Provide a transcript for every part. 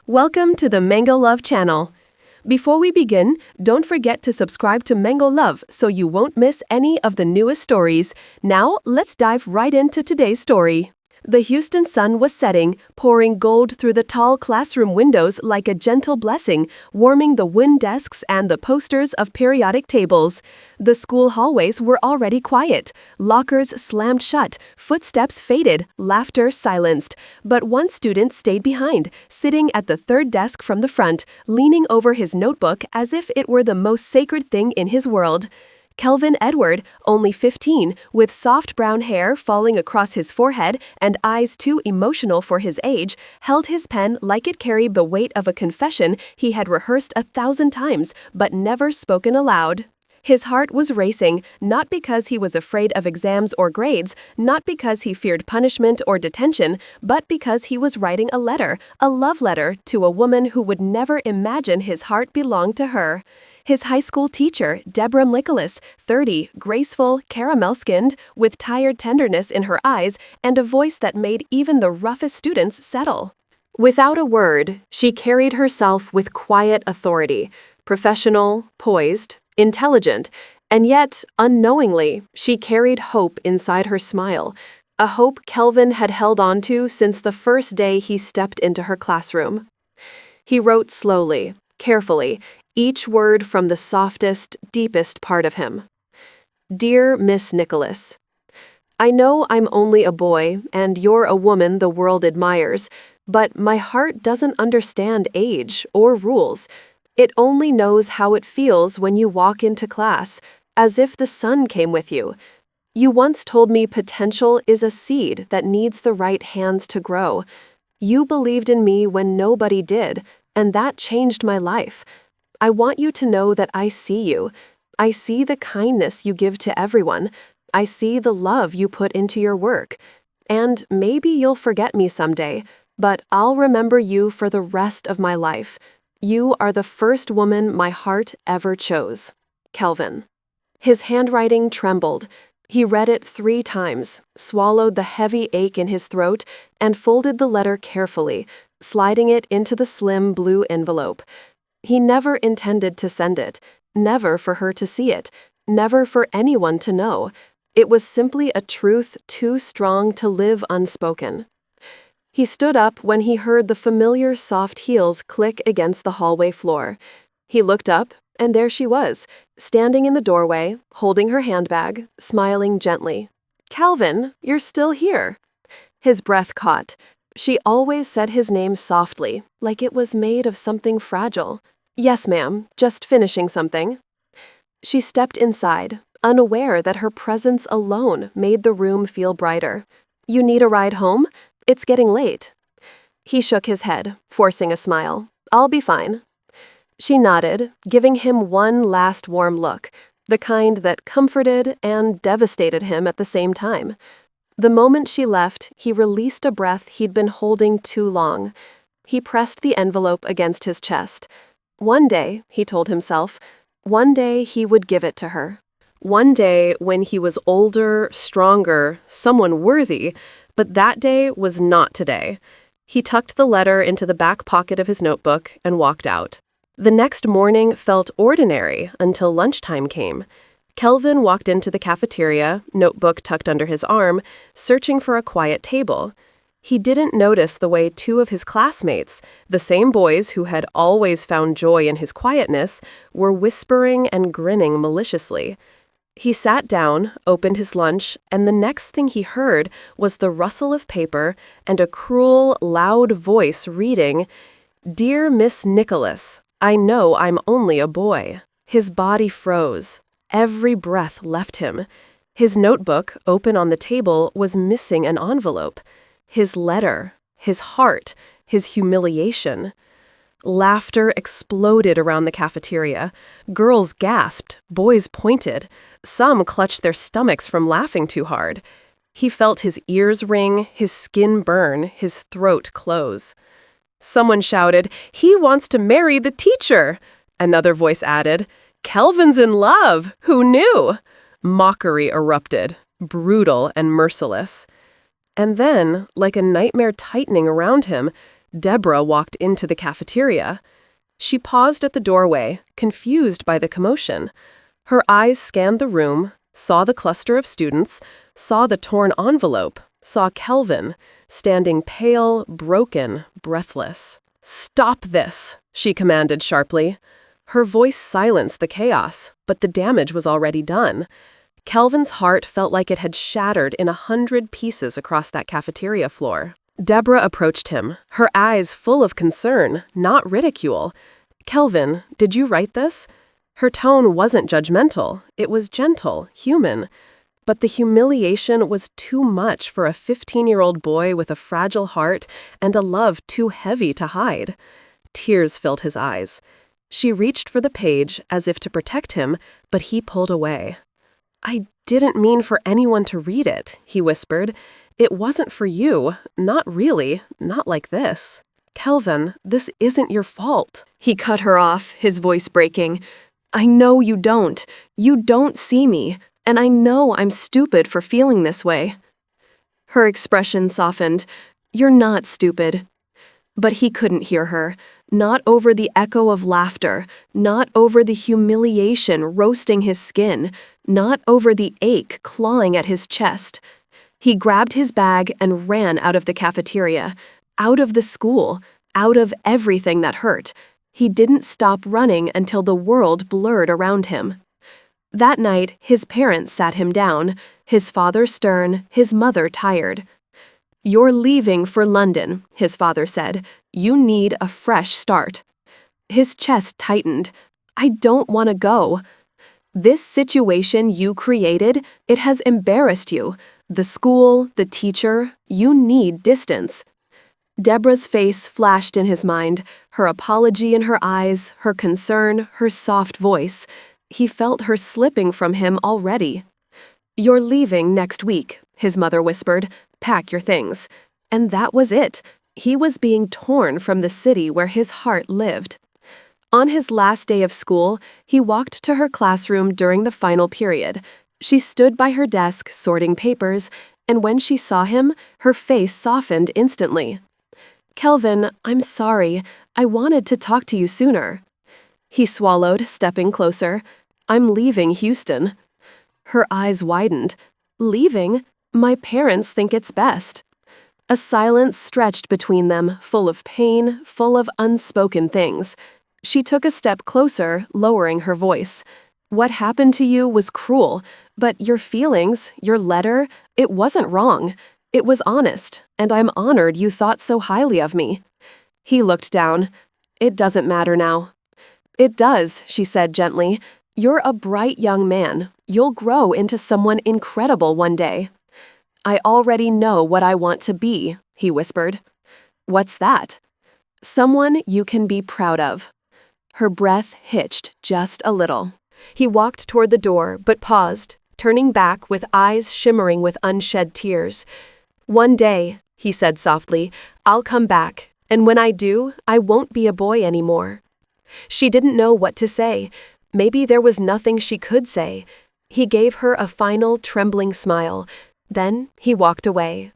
Welcome to the MangaLove channel. Before we begin, don't forget to subscribe to MangaLove so you won't miss any of the newest stories. Now, let's dive right into today's story. The Houston sun was setting, pouring gold through the tall classroom windows like a gentle blessing, warming the wooden desks and the posters of periodic tables. The school hallways were already quiet. Lockers slammed shut, footsteps faded, laughter silenced. But one student stayed behind, sitting at the third desk from the front, leaning over his notebook as if it were the most sacred thing in his world. Kelvin Edward, only 15, with soft brown hair falling across his forehead and eyes too emotional for his age, held his pen like it carried the weight of a confession he had rehearsed 1,000 times but never spoken aloud. His heart was racing, not because he was afraid of exams or grades, not because he feared punishment or detention, but because he was writing a letter, a love letter, to a woman who would never imagine his heart belonged to her. His high school teacher, Deborah Nicholas, 30, graceful, caramel-skinned, with tired tenderness in her eyes and a voice that made even the roughest students settle. Without a word, she carried herself with quiet authority, professional, poised, intelligent, and yet, unknowingly, she carried hope inside her smile, a hope Kelvin had held on to since the first day he stepped into her classroom. He wrote slowly, carefully, each word from the softest, deepest part of him. Dear Miss Nicholas, I know I'm only a boy and you're a woman the world admires, but my heart doesn't understand age or rules. It only knows how it feels when you walk into class, as if the sun came with you. You once told me potential is a seed that needs the right hands to grow. You believed in me when nobody did, and that changed my life. I want you to know that I see you. I see the kindness you give to everyone. I see the love you put into your work. And maybe you'll forget me someday, but I'll remember you for the rest of my life. You are the first woman my heart ever chose. Kelvin. His handwriting trembled. He read it 3 times, swallowed the heavy ache in his throat, and folded the letter carefully, sliding it into the slim blue envelope. He never intended to send it, never for her to see it, never for anyone to know. It was simply a truth too strong to live unspoken. He stood up when he heard the familiar soft heels click against the hallway floor. He looked up, and there she was, standing in the doorway, holding her handbag, smiling gently. Kelvin, you're still here. His breath caught. She always said his name softly, like it was made of something fragile. Yes, ma'am, just finishing something. She stepped inside, unaware that her presence alone made the room feel brighter. You need a ride home? It's getting late. He shook his head, forcing a smile. I'll be fine. She nodded, giving him one last warm look, the kind that comforted and devastated him at the same time. The moment she left, he released a breath he'd been holding too long. He pressed the envelope against his chest. One day, he told himself, one day he would give it to her. One day when he was older, stronger, someone worthy, but that day was not today. He tucked the letter into the back pocket of his notebook and walked out. The next morning felt ordinary until lunchtime came. Kelvin walked into the cafeteria, notebook tucked under his arm, searching for a quiet table. He didn't notice the way 2 of his classmates, the same boys who had always found joy in his quietness, were whispering and grinning maliciously. He sat down, opened his lunch, and the next thing he heard was the rustle of paper and a cruel, loud voice reading, Dear Miss Nicholas, I know I'm only a boy. His body froze. Every breath left him. His notebook, open on the table, was missing an envelope. His letter, his heart, his humiliation. Laughter exploded around the cafeteria. Girls gasped, boys pointed. Some clutched their stomachs from laughing too hard. He felt his ears ring, his skin burn, his throat close. Someone shouted, He wants to marry the teacher! Another voice added, Kelvin's in love! Who knew? Mockery erupted, brutal and merciless. And then, like a nightmare tightening around him, Deborah walked into the cafeteria. She paused at the doorway, confused by the commotion. Her eyes scanned the room, saw the cluster of students, saw the torn envelope, saw Kelvin, standing pale, broken, breathless. "Stop this!" she commanded sharply. Her voice silenced the chaos, but the damage was already done. Kelvin's heart felt like it had shattered in 100 pieces across that cafeteria floor. Deborah approached him, her eyes full of concern, not ridicule. "Kelvin, did you write this?" Her tone wasn't judgmental, it was gentle, human. But the humiliation was too much for a 15-year-old boy with a fragile heart and a love too heavy to hide. Tears filled his eyes. She reached for the page as if to protect him, but he pulled away. "I didn't mean for anyone to read it," he whispered. "It wasn't for you. Not really. Not like this. Kelvin, this isn't your fault." He cut her off, his voice breaking. "I know you don't. You don't see me. And I know I'm stupid for feeling this way." Her expression softened. "You're not stupid." But he couldn't hear her. Not over the echo of laughter. Not over the humiliation roasting his skin. Not over the ache clawing at his chest. He grabbed his bag and ran out of the cafeteria. Out of the school. Out of everything that hurt. He didn't stop running until the world blurred around him. That night, his parents sat him down, his father stern, his mother tired. "You're leaving for London," his father said. "You need a fresh start." His chest tightened. "I don't want to go. This situation you created, it has embarrassed you. The school, the teacher, you need distance." Deborah's face flashed in his mind, her apology in her eyes, her concern, her soft voice. He felt her slipping from him already. "You're leaving next week," his mother whispered. "Pack your things." And that was it. He was being torn from the city where his heart lived. On his last day of school, he walked to her classroom during the final period. She stood by her desk, sorting papers, and when she saw him, her face softened instantly. "Kelvin, I'm sorry. I wanted to talk to you sooner." He swallowed, stepping closer. "I'm leaving Houston." Her eyes widened. "Leaving? My parents think it's best." A silence stretched between them, full of pain, full of unspoken things. She took a step closer, lowering her voice. "What happened to you was cruel, but your feelings, your letter, it wasn't wrong. It was honest, and I'm honored you thought so highly of me." He looked down. "It doesn't matter now." "It does," she said gently. "You're a bright young man. You'll grow into someone incredible one day." "I already know what I want to be," he whispered. "What's that?" "Someone you can be proud of." Her breath hitched just a little. He walked toward the door, but paused, turning back with eyes shimmering with unshed tears. "One day," he said softly, "I'll come back, and when I do, I won't be a boy anymore." She didn't know what to say. Maybe there was nothing she could say. He gave her a final, trembling smile. Then he walked away.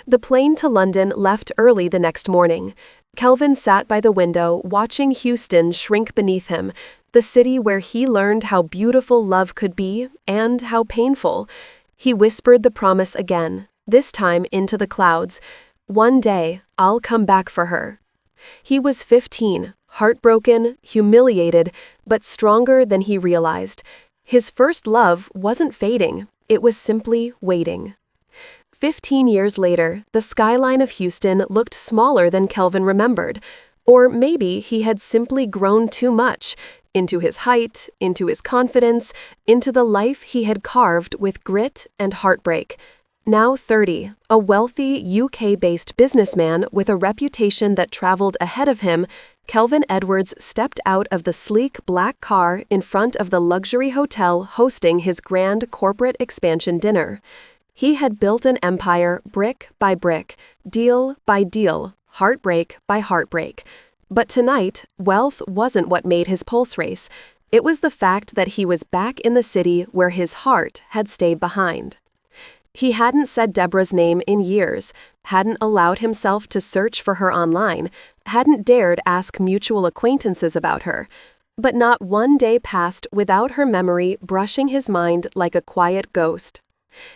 The plane to London left early the next morning. Kelvin sat by the window, watching Houston shrink beneath him, the city where he learned how beautiful love could be and how painful. He whispered the promise again, this time into the clouds. "One day, I'll come back for her." He was 15, heartbroken, humiliated, but stronger than he realized. His first love wasn't fading, it was simply waiting. 15 years later, the skyline of Houston looked smaller than Kelvin remembered. Or maybe he had simply grown too much, into his height, into his confidence, into the life he had carved with grit and heartbreak. Now 30, a wealthy UK-based businessman with a reputation that traveled ahead of him, Kelvin Edwards stepped out of the sleek black car in front of the luxury hotel hosting his grand corporate expansion dinner. He had built an empire brick by brick, deal by deal, heartbreak by heartbreak. But tonight, wealth wasn't what made his pulse race. It was the fact that he was back in the city where his heart had stayed behind. He hadn't said Deborah's name in years, hadn't allowed himself to search for her online, hadn't dared ask mutual acquaintances about her. But not one day passed without her memory brushing his mind like a quiet ghost.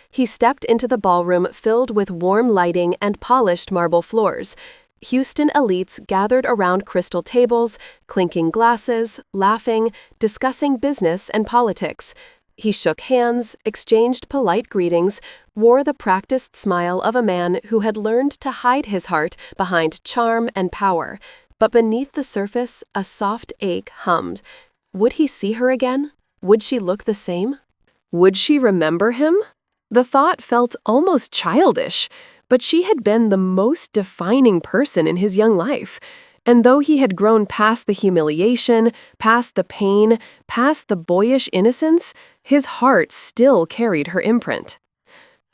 He stepped into the ballroom filled with warm lighting and polished marble floors. Houston elites gathered around crystal tables, clinking glasses, laughing, discussing business and politics. He shook hands, exchanged polite greetings, wore the practiced smile of a man who had learned to hide his heart behind charm and power. But beneath the surface, a soft ache hummed. Would he see her again? Would she look the same? Would she remember him? The thought felt almost childish, but she had been the most defining person in his young life. And though he had grown past the humiliation, past the pain, past the boyish innocence, his heart still carried her imprint.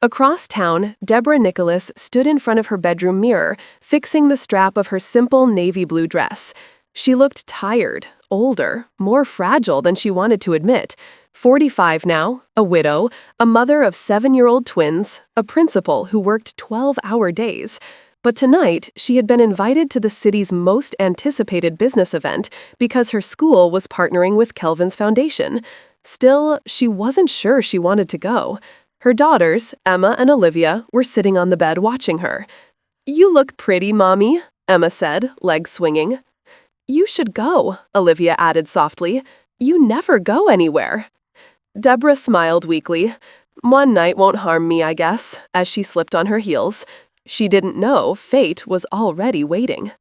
Across town, Deborah Nicholas stood in front of her bedroom mirror, fixing the strap of her simple navy blue dress. She looked tired, older, more fragile than she wanted to admit. 45 now, a widow, a mother of 7-year-old twins, a principal who worked 12-hour days. But tonight, she had been invited to the city's most anticipated business event because her school was partnering with Kelvin's foundation. Still, she wasn't sure she wanted to go. Her daughters, Emma and Olivia, were sitting on the bed watching her. "You look pretty, Mommy," Emma said, legs swinging. "You should go," Olivia added softly. "You never go anywhere." Deborah smiled weakly. "One night won't harm me, I guess," as she slipped on her heels. She didn't know fate was already waiting.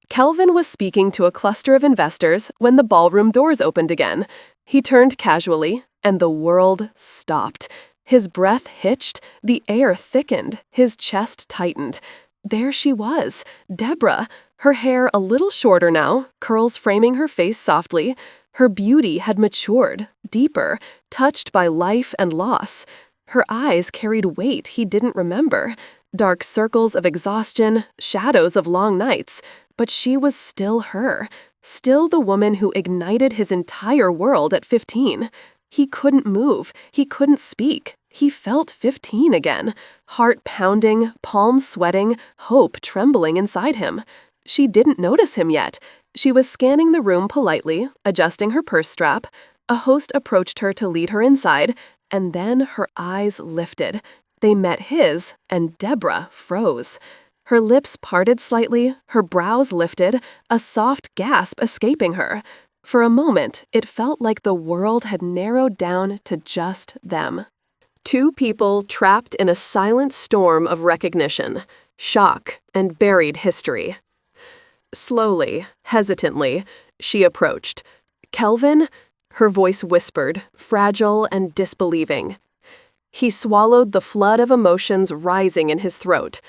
Kelvin was speaking to a cluster of investors when the ballroom doors opened again. He turned casually, and the world stopped. His breath hitched, the air thickened, his chest tightened. There she was, Deborah, her hair a little shorter now, curls framing her face softly. Her beauty had matured, deeper, touched by life and loss. Her eyes carried weight he didn't remember. Dark circles of exhaustion, shadows of long nights, but she was still her, still the woman who ignited his entire world at 15. He couldn't move, he couldn't speak. He felt 15 again, heart pounding, palms sweating, hope trembling inside him. She didn't notice him yet. She was scanning the room politely, adjusting her purse strap. A host approached her to lead her inside, and then her eyes lifted. They met his, and Deborah froze. Her lips parted slightly, her brows lifted, a soft gasp escaping her. For a moment, it felt like the world had narrowed down to just them. Two people trapped in a silent storm of recognition, shock, and buried history. Slowly, hesitantly, she approached. "Kelvin?" Her voice whispered, fragile and disbelieving. He swallowed the flood of emotions rising in his throat.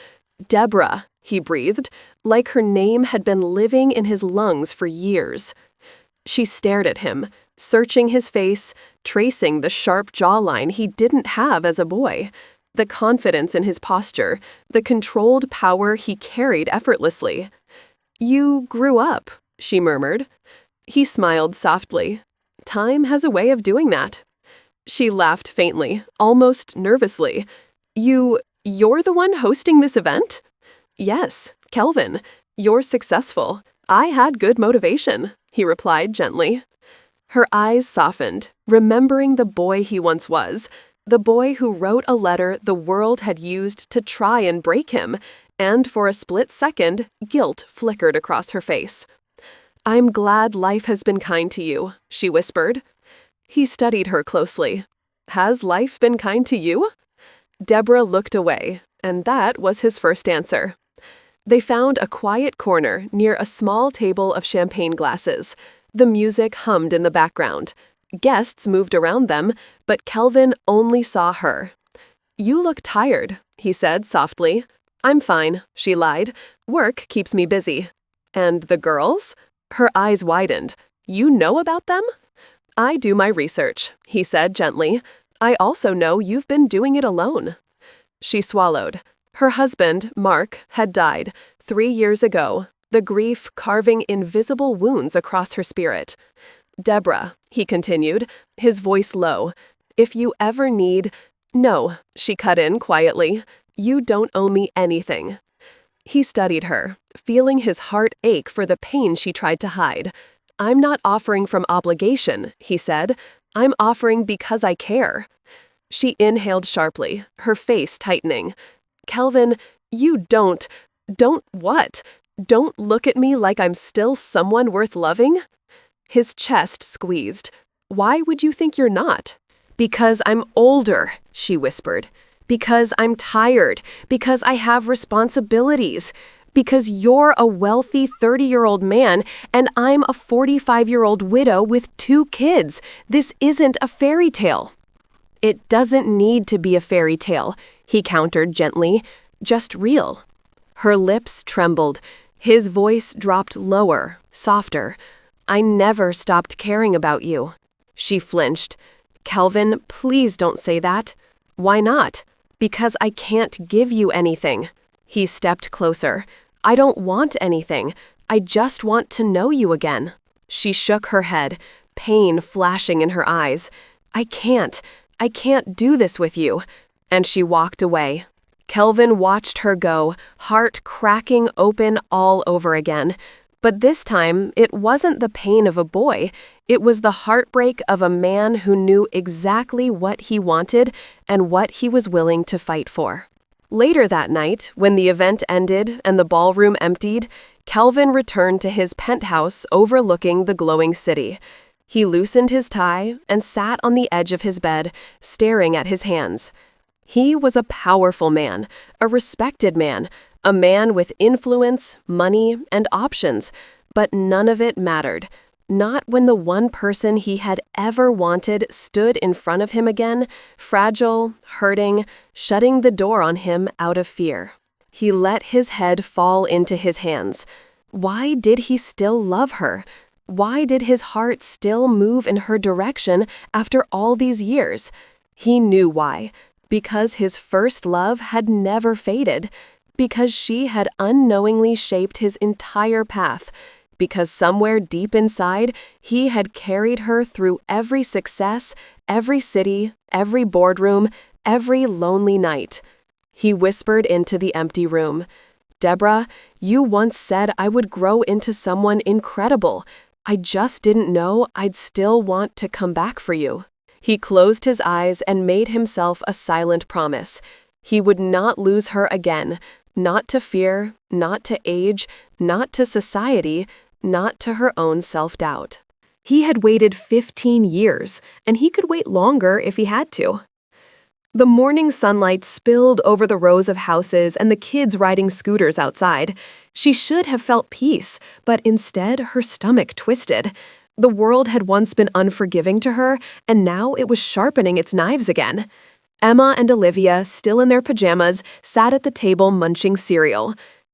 "Deborah," he breathed, like her name had been living in his lungs for years. She stared at him, searching his face, tracing the sharp jawline he didn't have as a boy, the confidence in his posture, the controlled power he carried effortlessly. "You grew up," she murmured. He smiled softly. "Time has a way of doing that." She laughed faintly, almost nervously. You're the one hosting this event?" "Yes, Kelvin. You're successful. I had good motivation," he replied gently. Her eyes softened, remembering the boy he once was, the boy who wrote a letter the world had used to try and break him, and for a split second, guilt flickered across her face. "I'm glad life has been kind to you," she whispered. He studied her closely. "Has life been kind to you?" Deborah looked away, and that was his first answer. They found a quiet corner near a small table of champagne glasses. The music hummed in the background. Guests moved around them, but Kelvin only saw her. "You look tired," he said softly. "I'm fine," she lied. "Work keeps me busy." "And the girls?" Her eyes widened. "You know about them?" "I do my research," he said gently. "I also know you've been doing it alone." She swallowed. Her husband, Mark, had died 3 years ago, the grief carving invisible wounds across her spirit. "Deborah," he continued, his voice low, "if you ever need—" "No," she cut in quietly. You don't owe me anything." He studied her, feeling his heart ache for the pain she tried to hide. "I'm not offering from obligation," he said. "I'm offering because I care." She inhaled sharply, her face tightening. "Kelvin, you don't what? Don't look at me like I'm still someone worth loving?" His chest squeezed. "Why would you think you're not?" "Because I'm older," she whispered. "Because I'm tired. Because I have responsibilities. Because you're a wealthy 30-year-old man and I'm a 45-year-old widow with 2 kids. This isn't a fairy tale." "It doesn't need to be a fairy tale," he countered gently. "Just real." Her lips trembled. His voice dropped lower, softer. "I never stopped caring about you." She flinched. "Kelvin, please don't say that." "Why not?" "Because I can't give you anything." He stepped closer. "I don't want anything. I just want to know you again." She shook her head, pain flashing in her eyes. I can't do this with you." And she walked away. Kelvin watched her go, heart cracking open all over again. But this time, it wasn't the pain of a boy. It was the heartbreak of a man who knew exactly what he wanted and what he was willing to fight for. Later that night, when the event ended and the ballroom emptied, Kelvin returned to his penthouse overlooking the glowing city. He loosened his tie and sat on the edge of his bed, staring at his hands. He was a powerful man, a respected man, a man with influence, money, and options, but none of it mattered. Not when the one person he had ever wanted stood in front of him again, fragile, hurting, shutting the door on him out of fear. He let his head fall into his hands. Why did he still love her? Why did his heart still move in her direction after all these years? He knew why. Because his first love had never faded. Because she had unknowingly shaped his entire path. Because somewhere deep inside, he had carried her through every success, every city, every boardroom, every lonely night. He whispered into the empty room. "Deborah, you once said I would grow into someone incredible. I just didn't know I'd still want to come back for you." He closed his eyes and made himself a silent promise. He would not lose her again, not to fear, not to age, not to society, not to her own self-doubt. He had waited 15 years, and he could wait longer if he had to. The morning sunlight spilled over the rows of houses and the kids riding scooters outside. She should have felt peace, but instead her stomach twisted. The world had once been unforgiving to her, and now it was sharpening its knives again. Emma and Olivia, still in their pajamas, sat at the table munching cereal.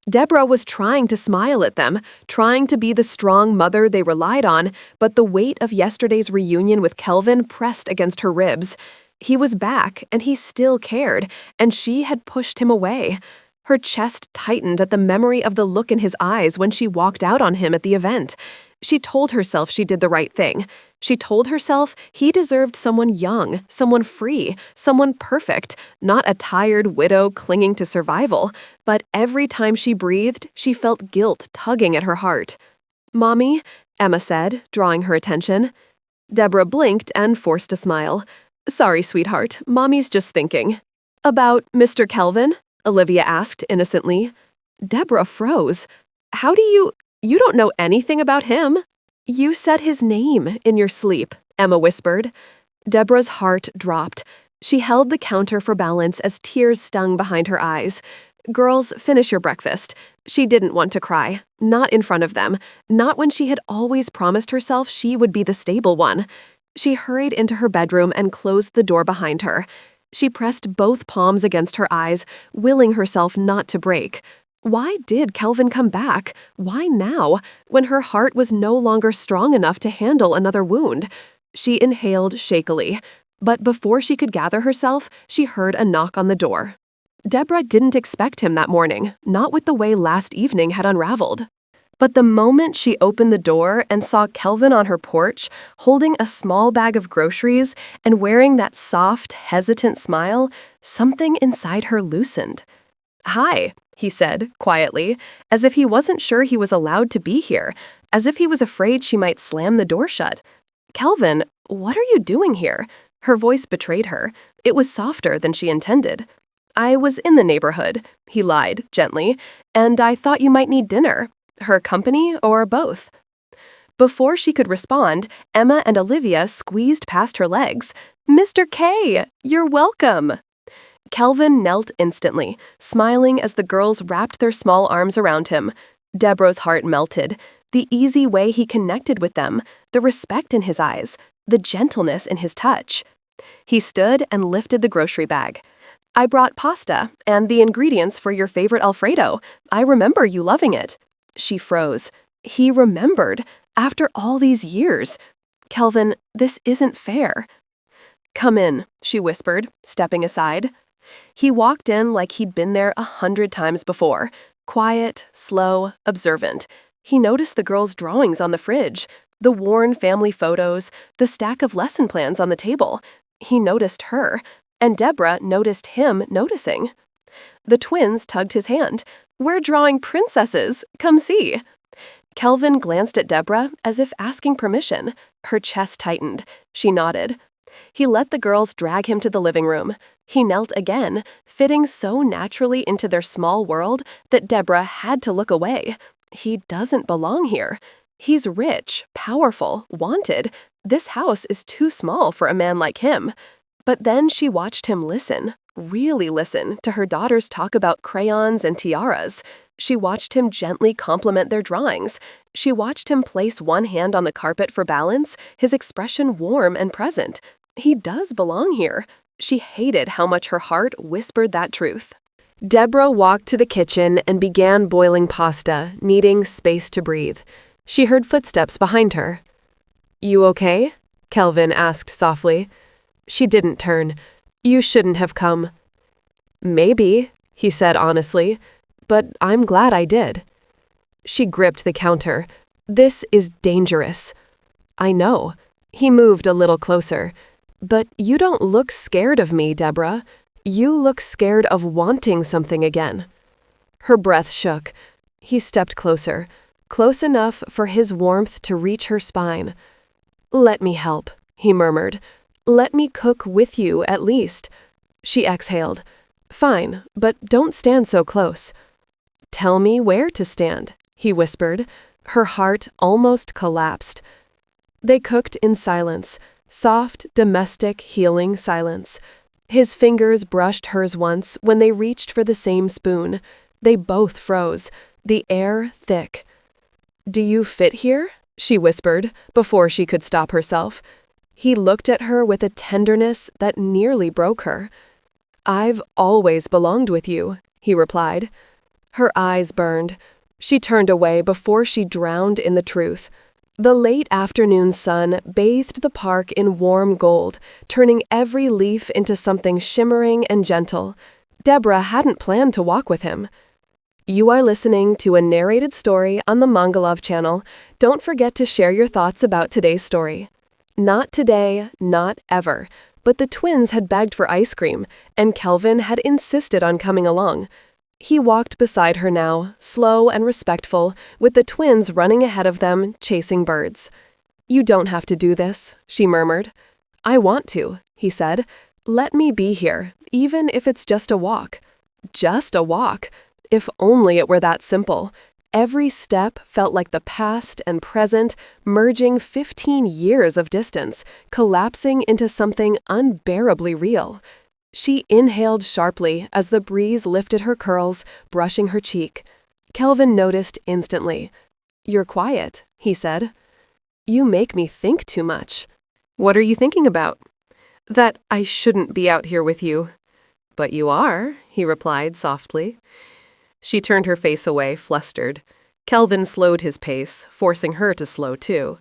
Deborah was trying to smile at them, trying to be the strong mother they relied on, but the weight of yesterday's reunion with Kelvin pressed against her ribs. He was back, and he still cared, and she had pushed him away. Her chest tightened at the memory of the look in his eyes when she walked out on him at the event. She told herself she did the right thing. She told herself he deserved someone young, someone free, someone perfect, not a tired widow clinging to survival. But every time she breathed, she felt guilt tugging at her heart. "Mommy," Emma said, drawing her attention. Deborah blinked and forced a smile. "Sorry, sweetheart, Mommy's just thinking." "About Mr. Kelvin?" Olivia asked innocently. Deborah froze. "How do you don't know anything about him?" "You said his name in your sleep," Emma whispered. Deborah's heart dropped. She held the counter for balance as tears stung behind her eyes. "Girls, finish your breakfast." She didn't want to cry. Not in front of them. Not when she had always promised herself she would be the stable one. She hurried into her bedroom and closed the door behind her. She pressed both palms against her eyes, willing herself not to break. Why did Kelvin come back? Why now, when her heart was no longer strong enough to handle another wound? She inhaled shakily. But before she could gather herself, she heard a knock on the door. Deborah didn't expect him that morning, not with the way last evening had unraveled. But the moment she opened the door and saw Kelvin on her porch, holding a small bag of groceries and wearing that soft, hesitant smile, Something inside her loosened. "Hi," he said, quietly, as if he wasn't sure he was allowed to be here, as if he was afraid she might slam the door shut. "Kelvin, what are you doing here?" Her voice betrayed her. It was softer than she intended. "I was in the neighborhood," he lied, gently, "and I thought you might need dinner. Her company or both?" Before she could respond, Emma and Olivia squeezed past her legs. "Mr. K, you're welcome." Kelvin knelt instantly, smiling as the girls wrapped their small arms around him. Deborah's heart melted. The easy way he connected with them, the respect in his eyes, the gentleness in his touch. He stood and lifted the grocery bag. "I brought pasta and the ingredients for your favorite Alfredo. I remember you loving it." She froze. He remembered. After all these years. "Kelvin, this isn't fair." "Come in," she whispered, stepping aside. He walked in like he'd been there 100 times before. Quiet, slow, observant. He noticed the girls' drawings on the fridge, the worn family photos, the stack of lesson plans on the table. He noticed her, and Deborah noticed him noticing. The twins tugged his hand. "We're drawing princesses. Come see." Kelvin glanced at Deborah as if asking permission. Her chest tightened. She nodded. He let the girls drag him to the living room. He knelt again, fitting so naturally into their small world that Deborah had to look away. He doesn't belong here. He's rich, powerful, wanted. This house is too small for a man like him. But then she watched him listen, really listen, to her daughters talk about crayons and tiaras. She watched him gently compliment their drawings. She watched him place one hand on the carpet for balance, his expression warm and present. He does belong here. She hated how much her heart whispered that truth. Deborah walked to the kitchen and began boiling pasta, needing space to breathe. She heard footsteps behind her. "You okay?" Kelvin asked softly. She didn't turn. "You shouldn't have come." "Maybe," he said honestly, "but I'm glad I did." She gripped the counter. "This is dangerous." "I know." He moved a little closer. "But you don't look scared of me, Deborah. You look scared of wanting something again." Her breath shook. He stepped closer, close enough for his warmth to reach her spine. "Let me help," he murmured. "Let me cook with you, at least." She exhaled. "Fine, but don't stand so close." "Tell me where to stand," he whispered. Her heart almost collapsed. They cooked in silence, soft, domestic, healing silence. His fingers brushed hers once when they reached for the same spoon. They both froze, the air thick. "Do you fit here?" she whispered, before she could stop herself. He looked at her with a tenderness that nearly broke her. "I've always belonged with you," he replied. Her eyes burned. She turned away before she drowned in the truth. The late afternoon sun bathed the park in warm gold, turning every leaf into something shimmering and gentle. Deborah hadn't planned to walk with him. You are listening to a narrated story on the MangaLove channel. Don't forget to share your thoughts about today's story. Not today, not ever, but the twins had begged for ice cream, and Kelvin had insisted on coming along. He walked beside her now, slow and respectful, with the twins running ahead of them, chasing birds. "You don't have to do this," she murmured. "I want to," he said. "Let me be here, even if it's just a walk." Just a walk. If only it were that simple. Every step felt like the past and present, merging 15 years of distance, collapsing into something unbearably real. She inhaled sharply as the breeze lifted her curls, brushing her cheek. Kelvin noticed instantly. "You're quiet," he said. "You make me think too much." "What are you thinking about?" "That I shouldn't be out here with you." "But you are," he replied softly. She turned her face away, flustered. Kelvin slowed his pace, forcing her to slow too.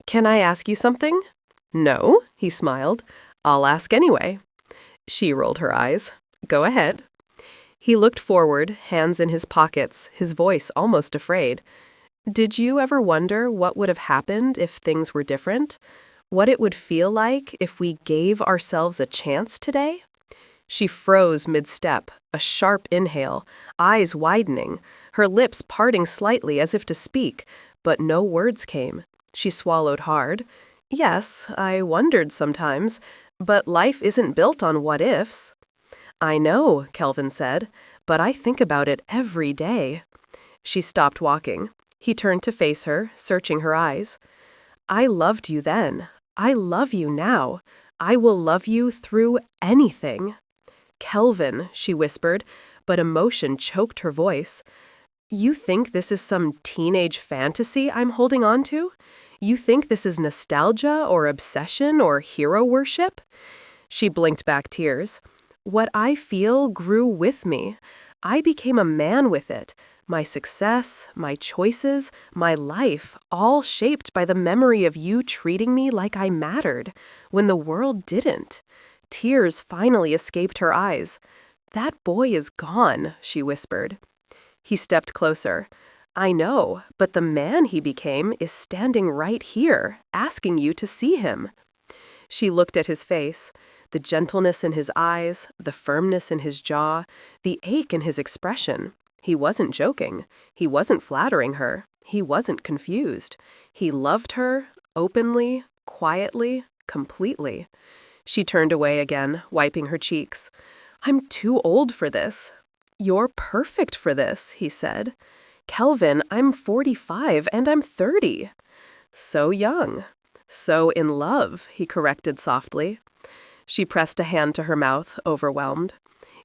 "Can I ask you something?" "No," he smiled. "I'll ask anyway." She rolled her eyes. "Go ahead." He looked forward, hands in his pockets, his voice almost afraid. "Did you ever wonder what would have happened if things were different? What it would feel like if we gave ourselves a chance today?" She froze mid-step, a sharp inhale, eyes widening, her lips parting slightly as if to speak, but no words came. She swallowed hard. Yes, I wondered sometimes, but life isn't built on what-ifs. I know, Kelvin said, but I think about it every day. She stopped walking. He turned to face her, searching her eyes. I loved you then. I love you now. I will love you through anything. Kelvin, she whispered, but emotion choked her voice. You think this is some teenage fantasy I'm holding on to? You think this is nostalgia or obsession or hero worship? She blinked back tears. What I feel grew with me. I became a man with it. My success, my choices, my life, all shaped by the memory of you treating me like I mattered, when the world didn't. Tears finally escaped her eyes. That boy is gone, she whispered. He stepped closer. I know, but the man he became is standing right here, asking you to see him. She looked at his face, the gentleness in his eyes, the firmness in his jaw, the ache in his expression. He wasn't joking. He wasn't flattering her. He wasn't confused. He loved her, openly, quietly, completely. She turned away again, wiping her cheeks. I'm too old for this. You're perfect for this, he said. Kelvin, I'm 45 and I'm 30. So young. So in love, he corrected softly. She pressed a hand to her mouth, overwhelmed.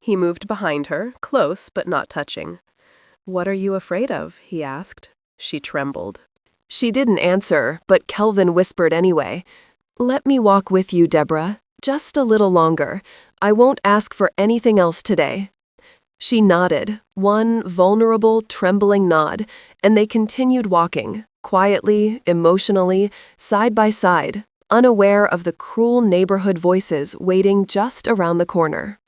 He moved behind her, close but not touching. What are you afraid of? He asked. She trembled. She didn't answer, but Kelvin whispered anyway. Let me walk with you, Deborah. Just a little longer. I won't ask for anything else today. She nodded, one vulnerable, trembling nod, and they continued walking, quietly, emotionally, side by side, unaware of the cruel neighborhood voices waiting just around the corner.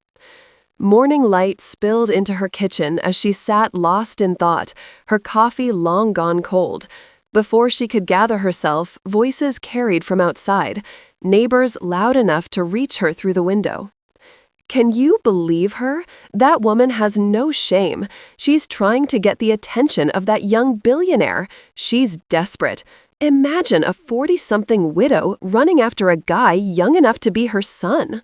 Morning light spilled into her kitchen as she sat lost in thought, her coffee long gone cold. Before she could gather herself, voices carried from outside, neighbors loud enough to reach her through the window. Can you believe her? That woman has no shame. She's trying to get the attention of that young billionaire. She's desperate. Imagine a 40-something widow running after a guy young enough to be her son.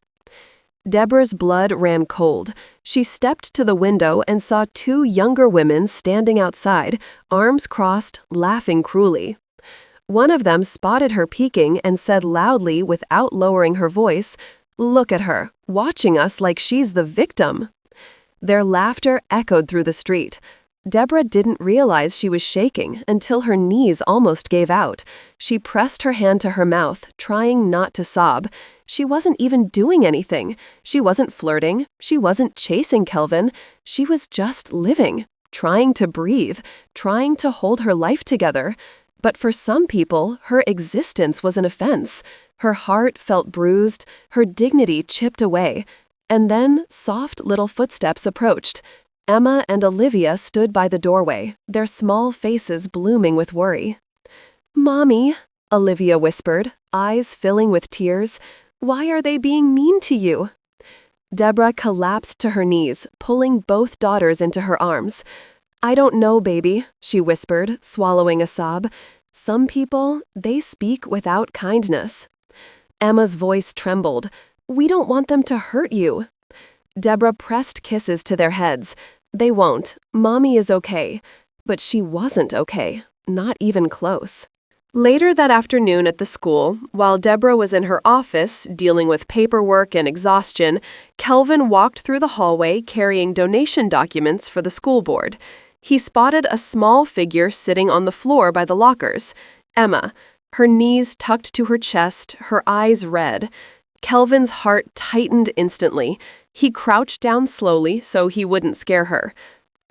Deborah's blood ran cold. She stepped to the window and saw two younger women standing outside, arms crossed, laughing cruelly. One of them spotted her peeking and said loudly without lowering her voice, Look at her, watching us like she's the victim. Their laughter echoed through the street. Deborah didn't realize she was shaking until her knees almost gave out. She pressed her hand to her mouth, trying not to sob. She wasn't even doing anything. She wasn't flirting. She wasn't chasing Kelvin. She was just living, trying to breathe, trying to hold her life together. But for some people, her existence was an offense. Her heart felt bruised, her dignity chipped away. And then soft little footsteps approached. Emma and Olivia stood by the doorway, their small faces blooming with worry. Mommy, Olivia whispered, eyes filling with tears. Why are they being mean to you? Deborah collapsed to her knees, pulling both daughters into her arms. I don't know, baby, she whispered, swallowing a sob. Some people, they speak without kindness. Emma's voice trembled. We don't want them to hurt you. Deborah pressed kisses to their heads. They won't. Mommy is okay. But she wasn't okay. Not even close. Later that afternoon at the school, while Deborah was in her office dealing with paperwork and exhaustion, Kelvin walked through the hallway carrying donation documents for the school board. He spotted a small figure sitting on the floor by the lockers. Emma, her knees tucked to her chest, her eyes red. Kelvin's heart tightened instantly. He crouched down slowly so he wouldn't scare her.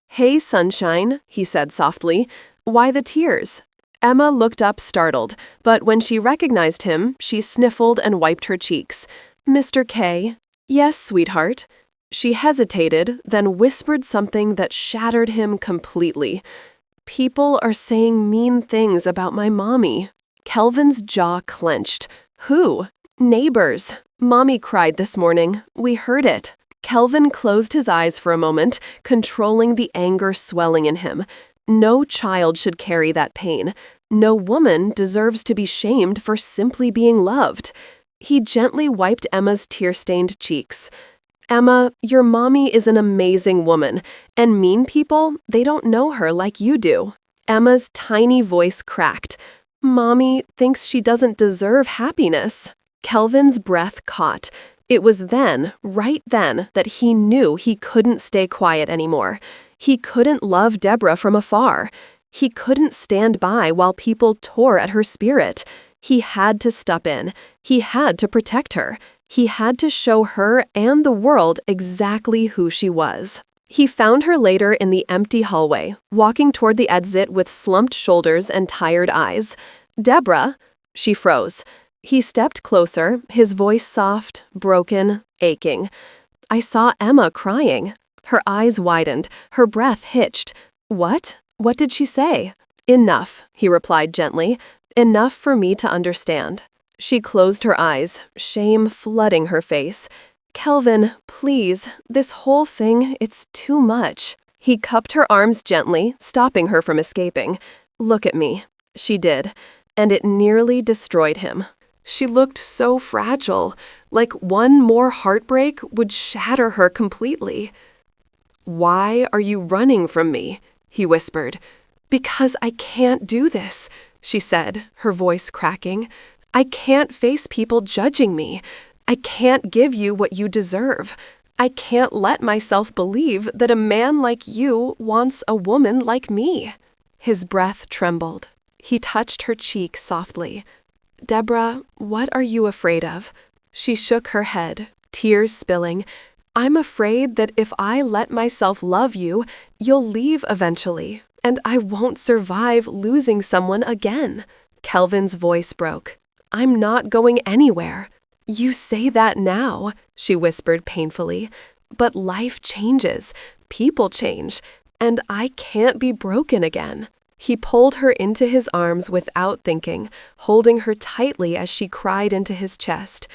Hey, sunshine, he said softly. Why the tears? Emma looked up startled, but when she recognized him, she sniffled and wiped her cheeks. Mr. K. Yes, sweetheart. She hesitated, then whispered something that shattered him completely. People are saying mean things about my mommy. Kelvin's jaw clenched. Who? Neighbors. Mommy cried this morning. We heard it. Kelvin closed his eyes for a moment, controlling the anger swelling in him. No child should carry that pain. No woman deserves to be shamed for simply being loved. He gently wiped Emma's tear-stained cheeks. Emma, your mommy is an amazing woman, and mean people, they don't know her like you do. Emma's tiny voice cracked. Mommy thinks she doesn't deserve happiness. Kelvin's breath caught. It was then, right then, that he knew he couldn't stay quiet anymore. He couldn't love Deborah from afar. He couldn't stand by while people tore at her spirit. He had to step in. He had to protect her. He had to show her and the world exactly who she was. He found her later in the empty hallway, walking toward the exit with slumped shoulders and tired eyes. Deborah? She froze. He stepped closer, his voice soft, broken, aching. I saw Emma crying. Her eyes widened, her breath hitched. What? What did she say? Enough, he replied gently. Enough for me to understand. She closed her eyes, shame flooding her face. Kelvin, please, this whole thing, it's too much. He cupped her arms gently, stopping her from escaping. Look at me. She did, and it nearly destroyed him. She looked so fragile, like one more heartbreak would shatter her completely. Why are you running from me? He whispered. Because I can't do this, she said, her voice cracking. I can't face people judging me. I can't give you what you deserve. I can't let myself believe that a man like you wants a woman like me. His breath trembled. He touched her cheek softly. Deborah, what are you afraid of? She shook her head, tears spilling. I'm afraid that if I let myself love you, you'll leave eventually, and I won't survive losing someone again. Kelvin's voice broke. I'm not going anywhere. You say that now, she whispered painfully, but life changes, people change, and I can't be broken again. He pulled her into his arms without thinking, holding her tightly as she cried into his chest.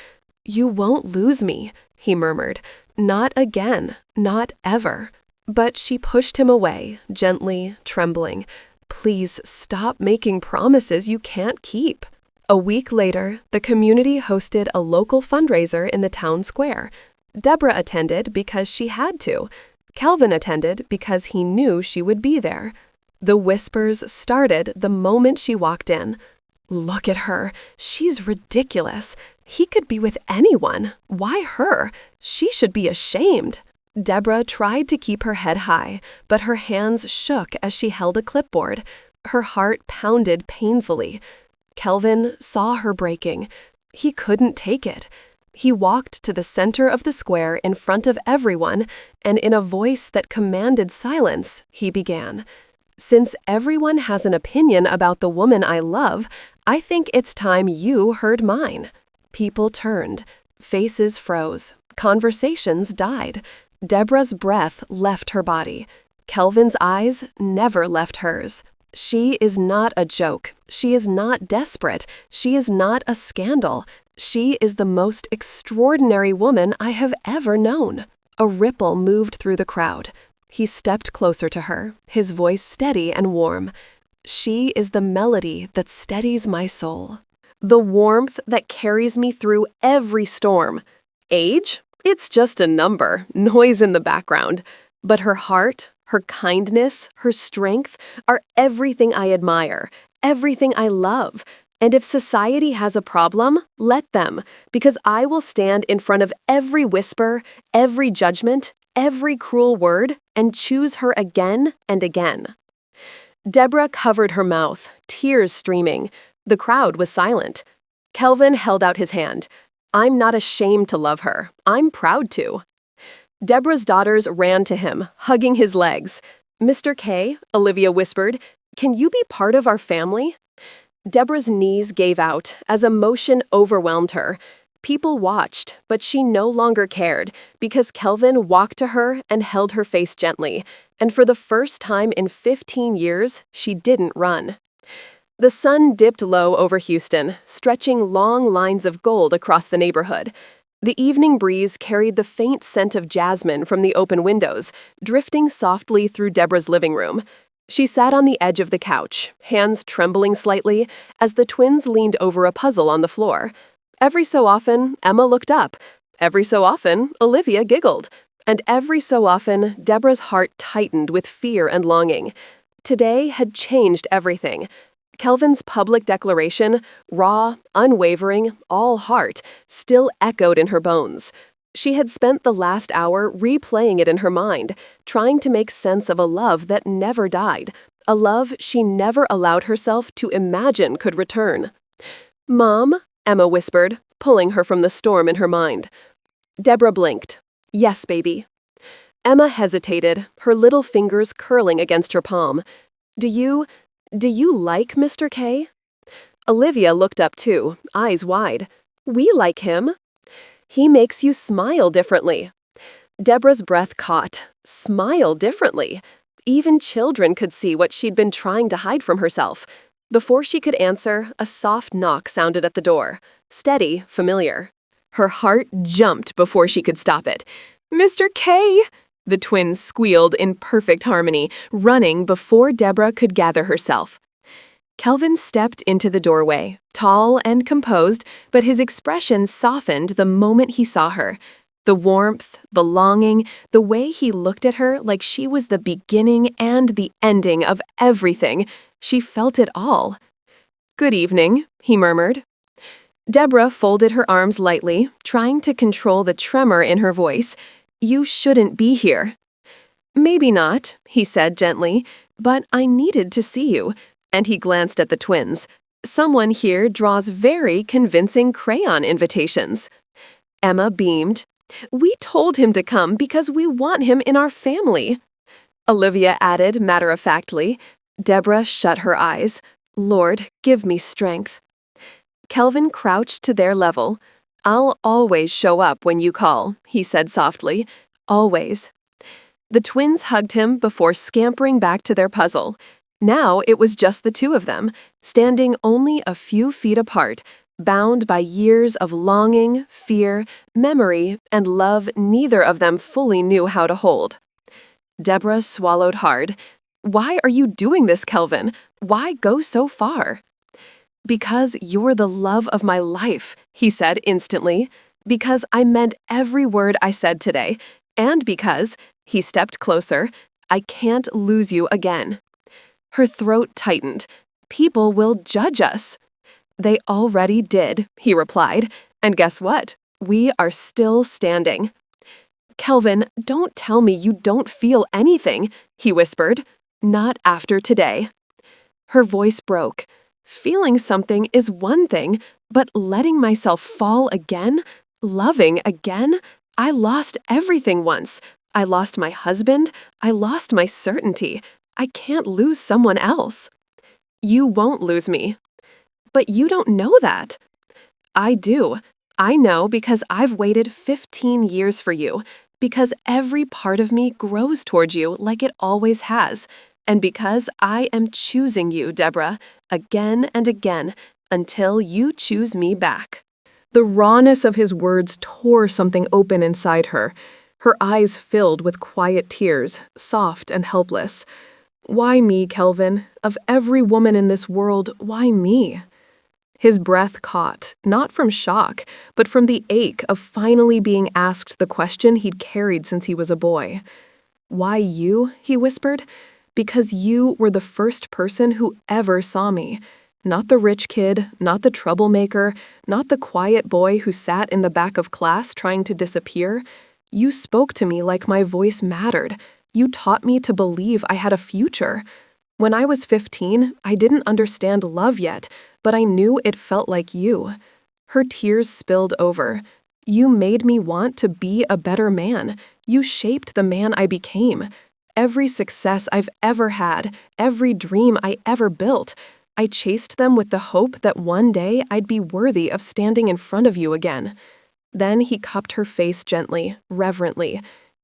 You won't lose me, he murmured. Not again, not ever. But she pushed him away, gently, trembling. Please stop making promises you can't keep. A week later, the community hosted a local fundraiser in the town square. Deborah attended because she had to. Kelvin attended because he knew she would be there. The whispers started the moment she walked in. Look at her. She's ridiculous. He could be with anyone. Why her? She should be ashamed. Deborah tried to keep her head high, but her hands shook as she held a clipboard. Her heart pounded painfully. Kelvin saw her breaking. He couldn't take it. He walked to the center of the square in front of everyone, and in a voice that commanded silence, he began. Since everyone has an opinion about the woman I love, I think it's time you heard mine. People turned. Faces froze. Conversations died. Deborah's breath left her body. Kelvin's eyes never left hers. She is not a joke. She is not desperate. She is not a scandal. She is the most extraordinary woman I have ever known. A ripple moved through the crowd. He stepped closer to her, his voice steady and warm. She is the melody that steadies my soul. The warmth that carries me through every storm. Age? It's just a number, noise in the background. But her heart, her kindness, her strength are everything I admire, everything I love. And if society has a problem, let them, because I will stand in front of every whisper, every judgment, every cruel word, and choose her again and again. Deborah covered her mouth, tears streaming. The crowd was silent. Kelvin held out his hand. I'm not ashamed to love her. I'm proud to. Deborah's daughters ran to him, hugging his legs. Mr. K, Olivia whispered, can you be part of our family? Deborah's knees gave out as emotion overwhelmed her. People watched, but she no longer cared because Kelvin walked to her and held her face gently, and for the first time in 15 years, she didn't run. The sun dipped low over Houston, stretching long lines of gold across the neighborhood. The evening breeze carried the faint scent of jasmine from the open windows, drifting softly through Deborah's living room. She sat on the edge of the couch, hands trembling slightly, as the twins leaned over a puzzle on the floor. Every so often, Emma looked up. Every so often, Olivia giggled. And every so often, Deborah's heart tightened with fear and longing. Today had changed everything. Kelvin's public declaration, raw, unwavering, all heart, still echoed in her bones. She had spent the last hour replaying it in her mind, trying to make sense of a love that never died, a love she never allowed herself to imagine could return. "Mom," Emma whispered, pulling her from the storm in her mind. Deborah blinked. "Yes, baby." Emma hesitated, her little fingers curling against her palm. Do you like Mr. K?" Olivia looked up too, eyes wide. "We like him." "He makes you smile differently." Deborah's breath caught. Smile differently. Even children could see what she'd been trying to hide from herself. Before she could answer, a soft knock sounded at the door. Steady, familiar. Her heart jumped before she could stop it. "Mr. K!" The twins squealed in perfect harmony, running before Deborah could gather herself. Kelvin stepped into the doorway, tall and composed, but his expression softened the moment he saw her. The warmth, the longing, the way he looked at her like she was the beginning and the ending of everything. She felt it all. "Good evening," he murmured. Deborah folded her arms lightly, trying to control the tremor in her voice. "You shouldn't be here." "Maybe not," he said gently, "but I needed to see you." And he glanced at the twins. "Someone here draws very convincing crayon invitations." Emma beamed. "We told him to come because we want him in our family." Olivia added matter-of-factly. Deborah shut her eyes. "Lord, give me strength." Kelvin crouched to their level. "I'll always show up when you call," he said softly. "Always." The twins hugged him before scampering back to their puzzle. Now it was just the two of them, standing only a few feet apart, bound by years of longing, fear, memory, and love neither of them fully knew how to hold. Deborah swallowed hard. "Why are you doing this, Kelvin? Why go so far?" "Because you're the love of my life," he said instantly. "Because I meant every word I said today. And because," he stepped closer, "I can't lose you again." Her throat tightened. "People will judge us." "They already did," he replied. "And guess what? We are still standing." "Kelvin, don't tell me you don't feel anything," he whispered. "Not after today." Her voice broke. "Feeling something is one thing, but letting myself fall again? Loving again? I lost everything once. I lost my husband. I lost my certainty. I can't lose someone else." "You won't lose me." "But you don't know that." "I do. I know because I've waited 15 years for you. Because every part of me grows toward you like it always has. And because I am choosing you, Deborah, again and again, until you choose me back." The rawness of his words tore something open inside her. Her eyes filled with quiet tears, soft and helpless. "Why me, Kelvin? Of every woman in this world, why me?" His breath caught, not from shock, but from the ache of finally being asked the question he'd carried since he was a boy. "Why you?" he whispered. "Because you were the first person who ever saw me. Not the rich kid, not the troublemaker, not the quiet boy who sat in the back of class trying to disappear. You spoke to me like my voice mattered. You taught me to believe I had a future. When I was 15, I didn't understand love yet, but I knew it felt like you." Her tears spilled over. "You made me want to be a better man. You shaped the man I became. Every success I've ever had, every dream I ever built, I chased them with the hope that one day I'd be worthy of standing in front of you again." Then he cupped her face gently, reverently.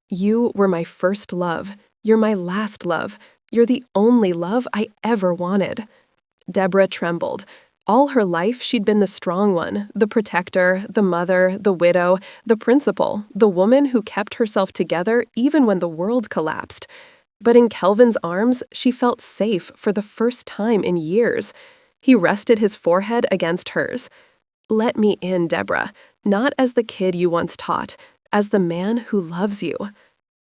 "You were my first love. You're my last love. You're the only love I ever wanted." Deborah trembled. All her life, she'd been the strong one, the protector, the mother, the widow, the principal, the woman who kept herself together even when the world collapsed. But in Kelvin's arms, she felt safe for the first time in years. He rested his forehead against hers. "Let me in, Deborah, not as the kid you once taught, as the man who loves you."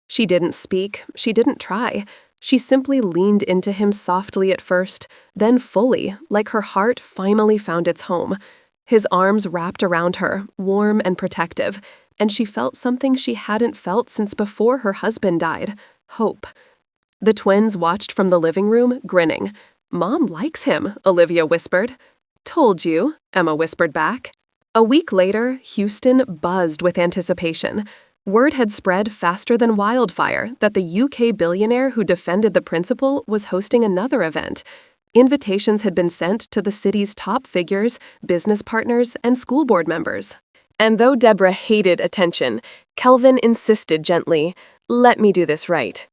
She didn't speak, she didn't try. She simply leaned into him softly at first, then fully, like her heart finally found its home. His arms wrapped around her, warm and protective, and she felt something she hadn't felt since before her husband died: hope. The twins watched from the living room, grinning. "Mom likes him," Olivia whispered. "Told you," Emma whispered back. A week later, Houston buzzed with anticipation. Word had spread faster than wildfire that the UK billionaire who defended the principal was hosting another event. Invitations had been sent to the city's top figures, business partners, and school board members. And though Deborah hated attention, Kelvin insisted gently, "Let me do this right."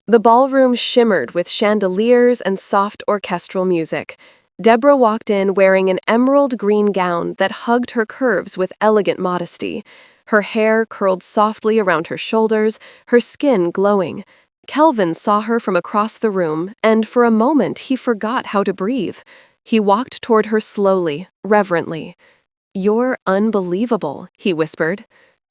The ballroom shimmered with chandeliers and soft orchestral music. Deborah walked in wearing an emerald green gown that hugged her curves with elegant modesty. Her hair curled softly around her shoulders, her skin glowing. Kelvin saw her from across the room, and for a moment he forgot how to breathe. He walked toward her slowly, reverently. "You're unbelievable," he whispered.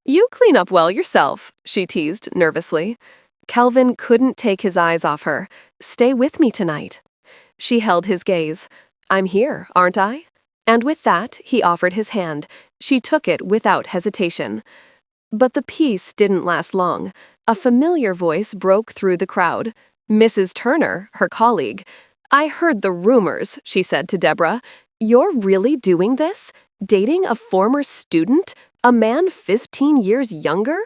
"You clean up well yourself," she teased nervously. Kelvin couldn't take his eyes off her. "Stay with me tonight." She held his gaze. "I'm here, aren't I?" And with that, he offered his hand. She took it without hesitation. But the peace didn't last long. A familiar voice broke through the crowd. Mrs. Turner, her colleague. "I heard the rumors," she said to Deborah. "You're really doing this? Dating a former student? A man 15 years younger?"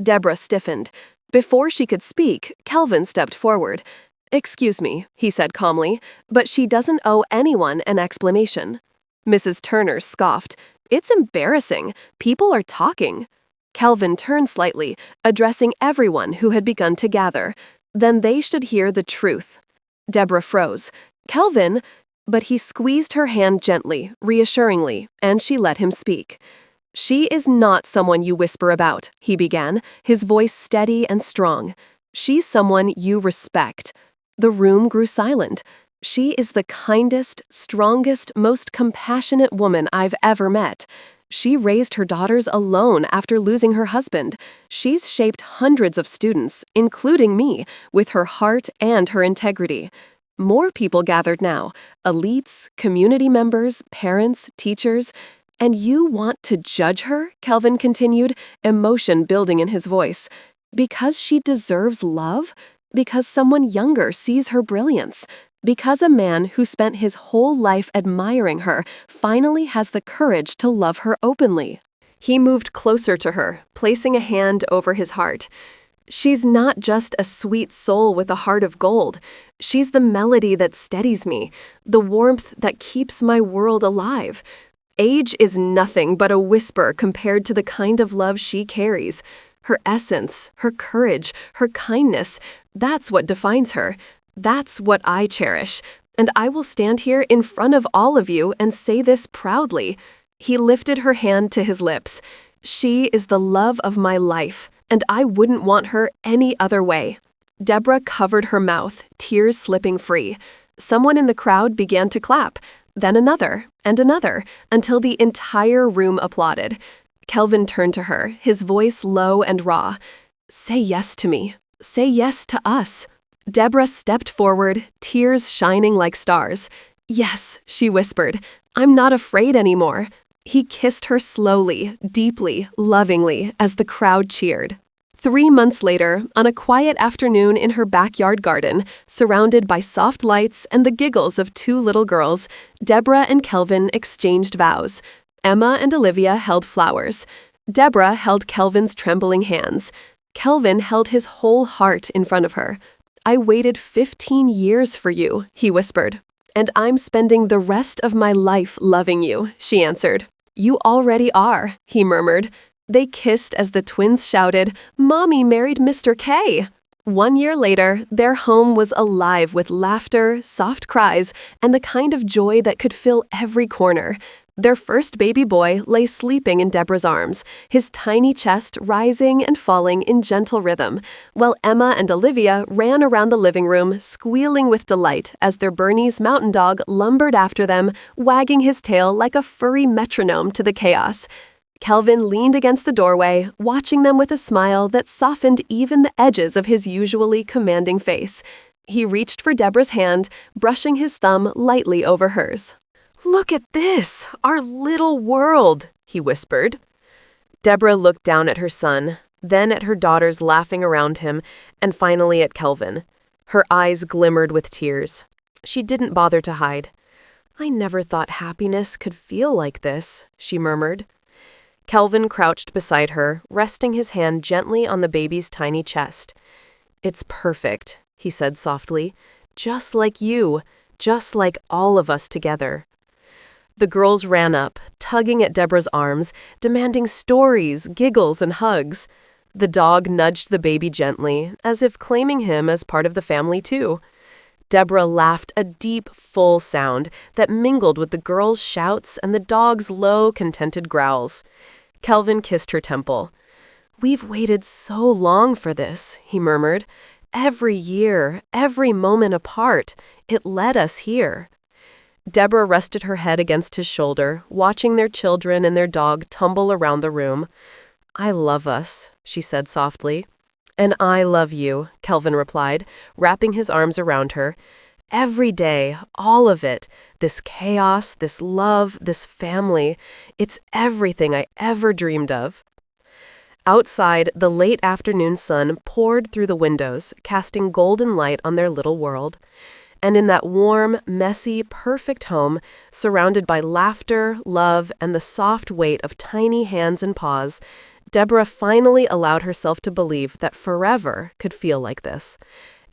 Deborah stiffened. Before she could speak, Kelvin stepped forward. "Excuse me," he said calmly, "but she doesn't owe anyone an explanation." Mrs. Turner scoffed. "It's embarrassing. People are talking." Kelvin turned slightly, addressing everyone who had begun to gather. Then they should hear the truth. Deborah froze. "Kelvin," but he squeezed her hand gently, reassuringly, and she let him speak. "She is not someone you whisper about," he began, his voice steady and strong. "She's someone you respect." The room grew silent. "She is the kindest, strongest, most compassionate woman I've ever met. She raised her daughters alone after losing her husband. She's shaped hundreds of students, including me, with her heart and her integrity." More people gathered now, elites, community members, parents, teachers. "And you want to judge her?" Kelvin continued, emotion building in his voice. "Because she deserves love? Because someone younger sees her brilliance? Because a man who spent his whole life admiring her finally has the courage to love her openly?" He moved closer to her, placing a hand over his heart. "She's not just a sweet soul with a heart of gold. She's the melody that steadies me, the warmth that keeps my world alive. Age is nothing but a whisper compared to the kind of love she carries. Her essence, her courage, her kindness, that's what defines her. That's what I cherish. And I will stand here in front of all of you and say this proudly." He lifted her hand to his lips. "She is the love of my life, and I wouldn't want her any other way." Deborah covered her mouth, tears slipping free. Someone in the crowd began to clap, then another, and another, until the entire room applauded. Kelvin turned to her, his voice low and raw. "Say yes to me. Say yes to us." Deborah stepped forward, tears shining like stars. "Yes," she whispered. "I'm not afraid anymore." He kissed her slowly, deeply, lovingly, as the crowd cheered. 3 months later, on a quiet afternoon in her backyard garden, surrounded by soft lights and the giggles of 2 little girls, Deborah and Kelvin exchanged vows. Emma and Olivia held flowers. Deborah held Kelvin's trembling hands. Kelvin held his whole heart in front of her. "I waited 15 years for you," he whispered. "And I'm spending the rest of my life loving you," she answered. "You already are," he murmured. They kissed as the twins shouted, "Mommy married Mr. K!" 1 year later, their home was alive with laughter, soft cries, and the kind of joy that could fill every corner. Their first baby boy lay sleeping in Deborah's arms, his tiny chest rising and falling in gentle rhythm, while Emma and Olivia ran around the living room, squealing with delight as their Bernese mountain dog lumbered after them, wagging his tail like a furry metronome to the chaos. Kelvin leaned against the doorway, watching them with a smile that softened even the edges of his usually commanding face. He reached for Deborah's hand, brushing his thumb lightly over hers. "Look at this, our little world," he whispered. Deborah looked down at her son, then at her daughters laughing around him, and finally at Kelvin. Her eyes glimmered with tears. She didn't bother to hide. "I never thought happiness could feel like this," she murmured. Kelvin crouched beside her, resting his hand gently on the baby's tiny chest. "It's perfect," he said softly. "Just like you, just like all of us together." The girls ran up, tugging at Deborah's arms, demanding stories, giggles, and hugs. The dog nudged the baby gently, as if claiming him as part of the family too. Deborah laughed a deep, full sound that mingled with the girls' shouts and the dog's low, contented growls. Kelvin kissed her temple. "We've waited so long for this," he murmured. "Every year, every moment apart, it led us here." Deborah rested her head against his shoulder, watching their children and their dog tumble around the room. "I love us," she said softly. "And I love you," Kelvin replied, wrapping his arms around her. "Every day, all of it, this chaos, this love, this family, it's everything I ever dreamed of." Outside, the late afternoon sun poured through the windows, casting golden light on their little world. And in that warm, messy, perfect home, surrounded by laughter, love, and the soft weight of tiny hands and paws, Deborah finally allowed herself to believe that forever could feel like this.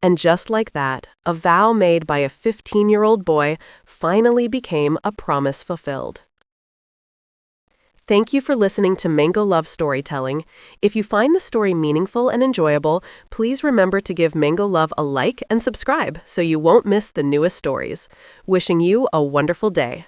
And just like that, a vow made by a 15-year-old boy finally became a promise fulfilled. Thank you for listening to MangaLove Storytelling. If you find the story meaningful and enjoyable, please remember to give MangaLove a like and subscribe so you won't miss the newest stories. Wishing you a wonderful day.